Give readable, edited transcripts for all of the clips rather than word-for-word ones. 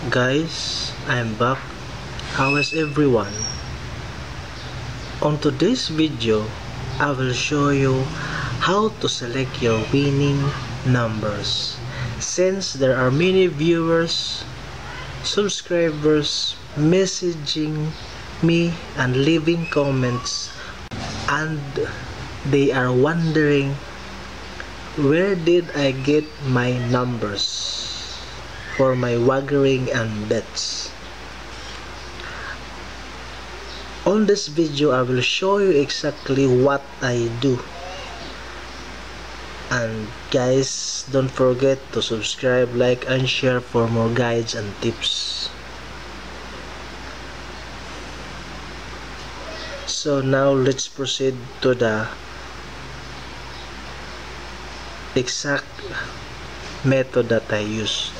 Guys, I'm back. How is everyone? On today's video, I will show you how to select your winning numbers. Since there are many viewers, subscribers messaging me and leaving comments, and they are wondering where did I get my numbers for my wagering and bets. On this video, I will show you exactly what I do. And guys, don't forget to subscribe, like, and share for more guides and tips. So now let's proceed to the exact method that I use.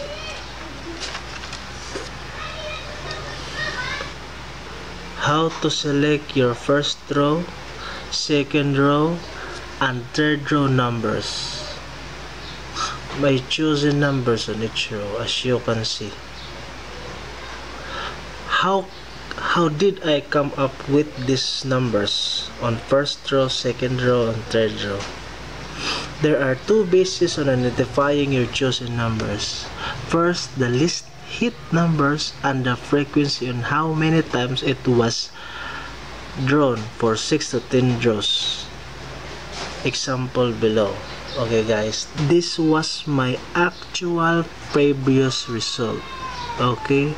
How to select your first row, second row, and third row numbers by choosing numbers on each row, as you can see. How did I come up with these numbers on first row, second row, and third row? There are two bases on identifying your chosen numbers. First, the list hit numbers and the frequency on how many times it was drawn for 6 to 10 draws. Example below. Okay guys, this was my actual previous result. Okay,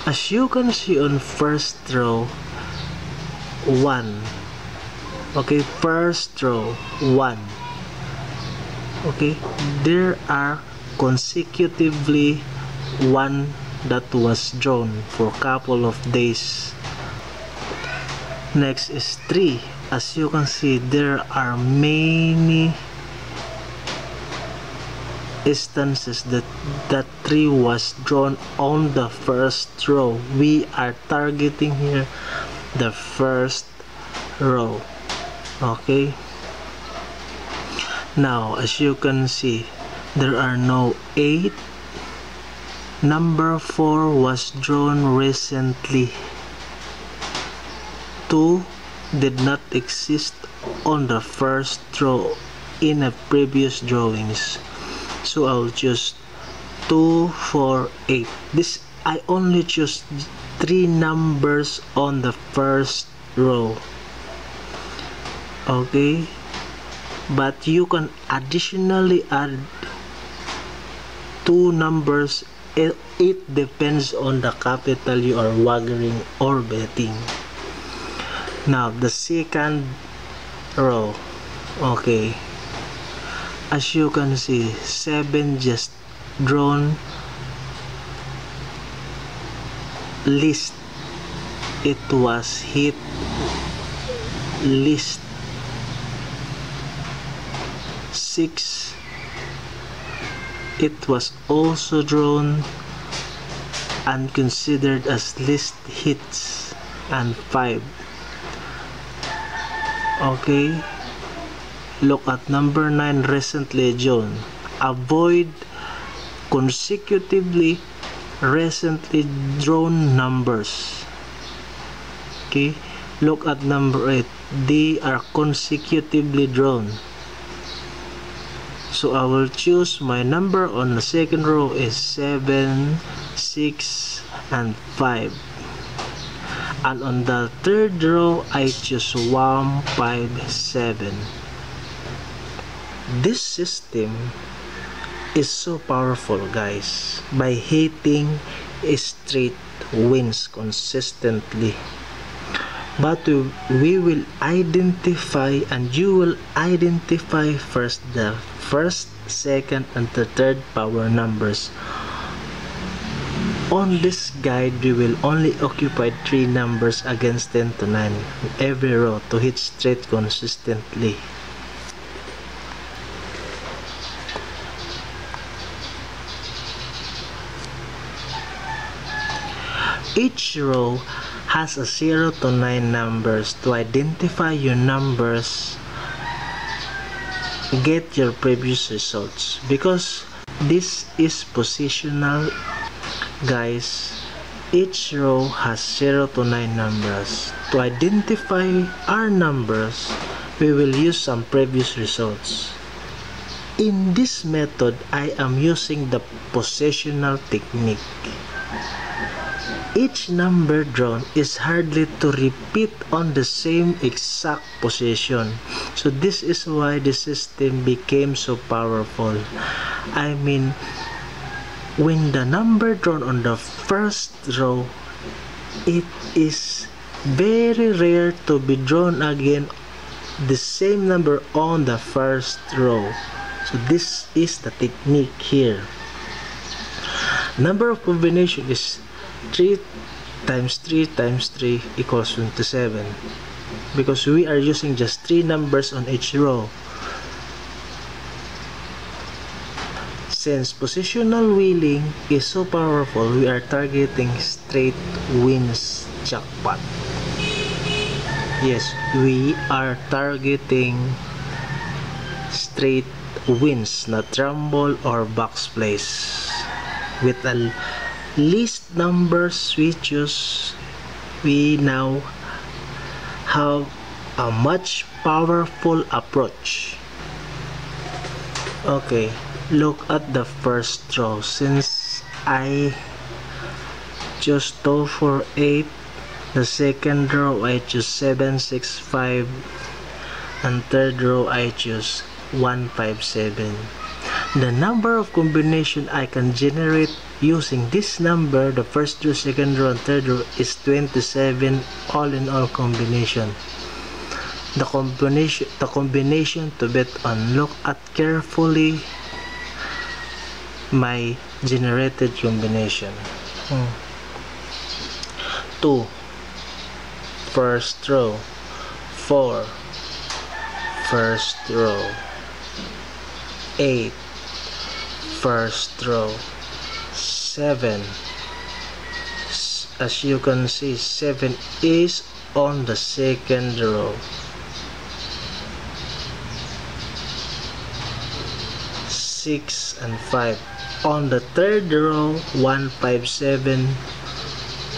as you can see on first row 1. Okay, first row 1. Okay, there are consecutively one that was drawn for a couple of days. Next is 3. As you can see, there are many instances that 3 was drawn on the first row. We are targeting here the first row. Okay, now as you can see, there are no 8. Number 4 was drawn recently. 2 did not exist on the first row in a previous drawings. So I'll choose 2, 4, 8. This I only choose 3 numbers on the first row. Okay, but you can additionally add 2 numbers. It depends on the capital you are wagering or betting. Now the second row. Okay, as you can see, 7 just drawn. List, it was hit list. 6, it was also drawn and considered as list hits. And 5. Okay, look at number 9, recently drawn. Avoid consecutively recently drawn numbers. Okay, look at number 8, they are consecutively drawn. So I will choose my number on the second row is 7, 6, and 5. And on the third row, I choose 1, 5, 7. This system is so powerful, guys. By hitting straight wins consistently. But we will identify, and you will identify first the first, second, and the third power numbers. On this guide, we will only occupy 3 numbers against 10 to 9 every row to hit straight consistently. Each row has a 0 to 9 numbers. To identify your numbers, get your previous results, because this is positional Guys, each row has 0 to 9 numbers. To identify our numbers, we will use some previous results. In this method, I am using the positional technique. Each number drawn is hardly to repeat on the same exact position. So this is why the system became so powerful. I mean, when the number drawn on the first row, it is very rare to be drawn again the same number on the first row. So this is the technique here. Number of combination is 3 times 3 times 3 equals 27, because we are using just 3 numbers on each row. Since positional wheeling is so powerful, we are targeting straight wins jackpot. Yes, we are targeting straight wins, not rumble or box plays. With a least numbers we choose, we now have a much powerful approach. Okay, look at the first row. Since I chose 2, 4, 8, the second row I choose 7, 6, 5, and third row I choose 1, 5, 7. The number of combination I can generate using this number, the first row, second row, and third row, is 27 all in all combination. The combination to bet on. Look at carefully my generated combination. 2, first row. 4, first row. 8, first row. 7, as you can see, 7 is on the second row. 6 and 5 on the third row. 1, 5, 7,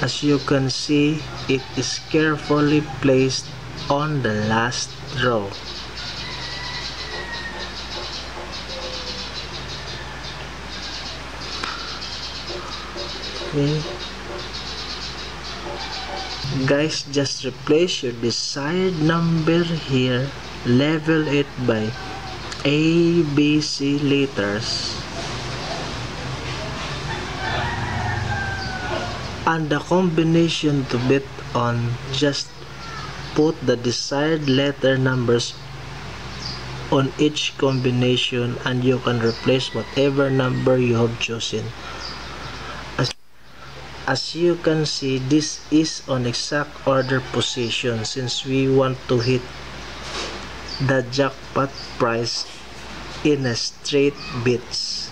as you can see, it is carefully placed on the last row. Okay. Guys, just replace your desired number here, level it by A, B, C letters, and the combination to bet on, just put the desired letter numbers on each combination and you can replace whatever number you have chosen. As you can see, this is on exact order position since we want to hit the jackpot price in a straight bits.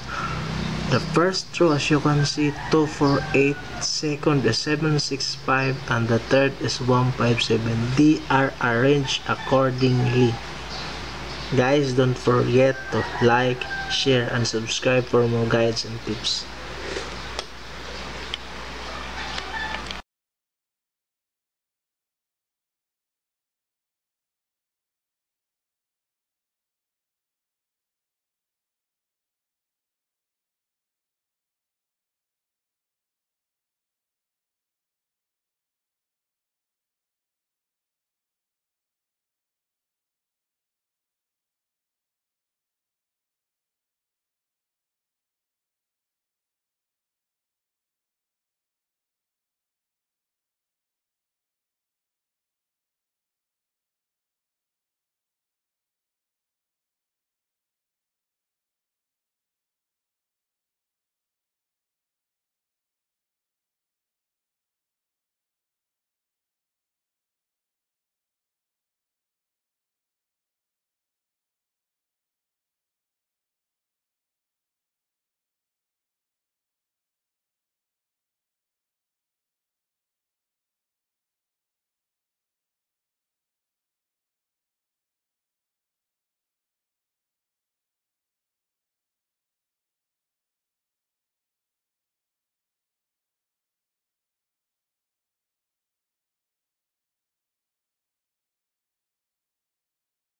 The first row, as you can see, 2, 4, 8, second is 7, 6, 5, and the third is 1, 5, 7. They are arranged accordingly. Guys, don't forget to like, share, and subscribe for more guides and tips.